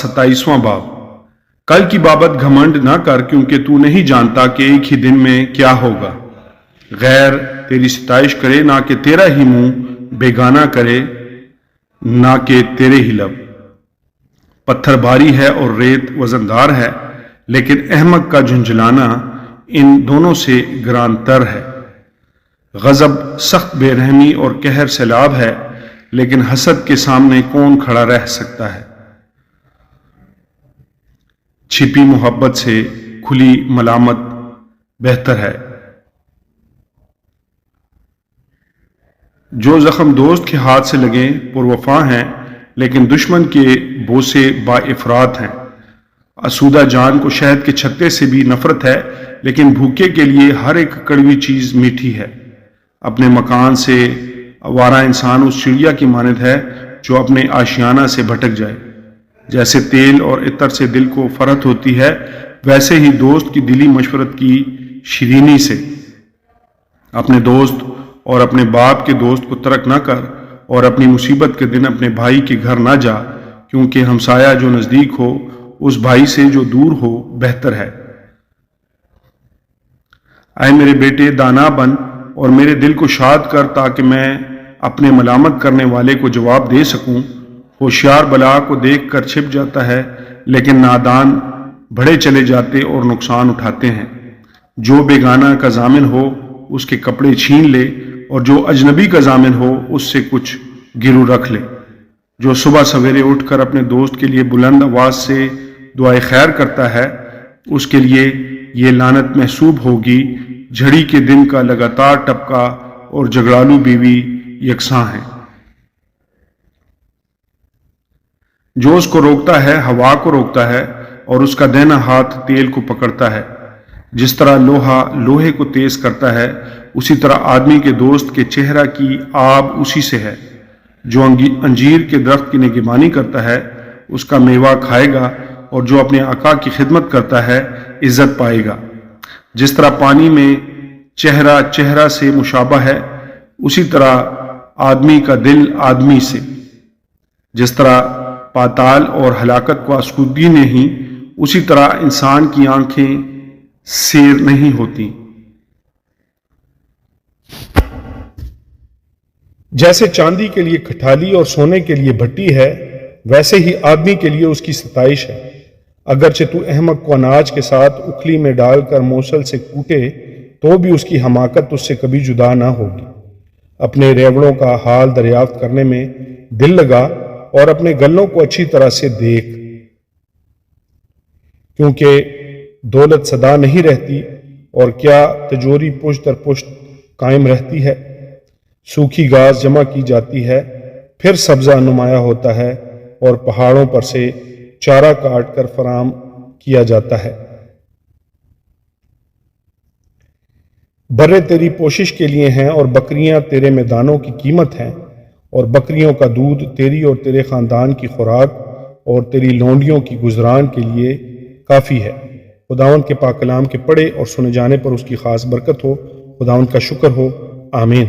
27واں باب۔ کل کی بابت گھمنڈ نہ کر، کیونکہ تو نہیں جانتا کہ ایک ہی دن میں کیا ہوگا۔ غیر تیری ستائش کرے، نہ کہ تیرا ہی منہ بیگانہ کرے، نہ کہ تیرے ہی لب۔ پتھر بھاری ہے اور ریت وزندار ہے، لیکن احمق کا جھنجھلانا ان دونوں سے گران تر ہے۔ غضب سخت بے رحمی اور قہر سیلاب ہے، لیکن حسد کے سامنے کون کھڑا رہ سکتا ہے۔ چھپی محبت سے کھلی ملامت بہتر ہے۔ جو زخم دوست کے ہاتھ سے لگیں پروفا ہیں، لیکن دشمن کے بوسے با افراد ہیں۔ آسودہ جان کو شہد کے چھتے سے بھی نفرت ہے، لیکن بھوکے کے لیے ہر ایک کڑوی چیز میٹھی ہے۔ اپنے مکان سے آوارہ انسان اس چڑیا کی مانند ہے جو اپنے آشیانہ سے بھٹک جائے۔ جیسے تیل اور عطر سے دل کو فرحت ہوتی ہے، ویسے ہی دوست کی دلی مشورت کی شیرینی سے۔ اپنے دوست اور اپنے باپ کے دوست کو ترک نہ کر، اور اپنی مصیبت کے دن اپنے بھائی کے گھر نہ جا، کیونکہ ہمسایہ جو نزدیک ہو اس بھائی سے جو دور ہو بہتر ہے۔ اے میرے بیٹے، دانا بن اور میرے دل کو شاد کر، تاکہ میں اپنے ملامت کرنے والے کو جواب دے سکوں۔ ہوشیار بلا کو دیکھ کر چھپ جاتا ہے، لیکن نادان بڑھے چلے جاتے اور نقصان اٹھاتے ہیں۔ جو بیگانہ کا ضامن ہو اس کے کپڑے چھین لے، اور جو اجنبی کا ضامن ہو اس سے کچھ گرو رکھ لے۔ جو صبح سویرے اٹھ کر اپنے دوست کے لیے بلند آواز سے دعائے خیر کرتا ہے، اس کے لیے یہ لعنت محسوب ہوگی۔ جھڑی کے دن کا لگاتار ٹپکا اور جھگڑالو بیوی یکساں ہیں۔ جو اس کو روکتا ہے ہوا کو روکتا ہے، اور اس کا دہنا ہاتھ تیل کو پکڑتا ہے۔ جس طرح لوہا لوہے کو تیز کرتا ہے، اسی طرح آدمی کے دوست کے چہرہ کی آب اسی سے ہے۔ جو انجیر کے درخت کی نگہبانی کرتا ہے اس کا میوہ کھائے گا، اور جو اپنے آقا کی خدمت کرتا ہے عزت پائے گا۔ جس طرح پانی میں چہرہ چہرہ سے مشابہ ہے، اسی طرح آدمی کا دل آدمی سے۔ جس طرح پاتال اور ہلاکت کو آسودگی نہیں، اسی طرح انسان کی آنکھیں سیر نہیں ہوتی۔ جیسے چاندی کے لیے کھٹالی اور سونے کے لیے بھٹی ہے، ویسے ہی آدمی کے لیے اس کی ستائش ہے۔ اگرچہ تو احمق کو اناج کے ساتھ اکھلی میں ڈال کر موصل سے کوٹے، تو بھی اس کی حماقت اس سے کبھی جدا نہ ہوگی۔ اپنے ریوڑوں کا حال دریافت کرنے میں دل لگا، اور اپنے گلوں کو اچھی طرح سے دیکھ، کیونکہ دولت سدا نہیں رہتی، اور کیا تجوری پشت در پشت قائم رہتی ہے۔ سوکھی گھاس جمع کی جاتی ہے، پھر سبزہ نمایاں ہوتا ہے، اور پہاڑوں پر سے چارہ کاٹ کر فراہم کیا جاتا ہے۔ برے تیری پوشش کے لیے ہیں، اور بکریاں تیرے میدانوں کی قیمت ہیں، اور بکریوں کا دودھ تیری اور تیرے خاندان کی خوراک اور تیری لونڈیوں کی گزران کے لیے کافی ہے۔ خداوند کے پاک کلام کے پڑھے اور سنے جانے پر اس کی خاص برکت ہو۔ خداوند کا شکر ہو، آمین۔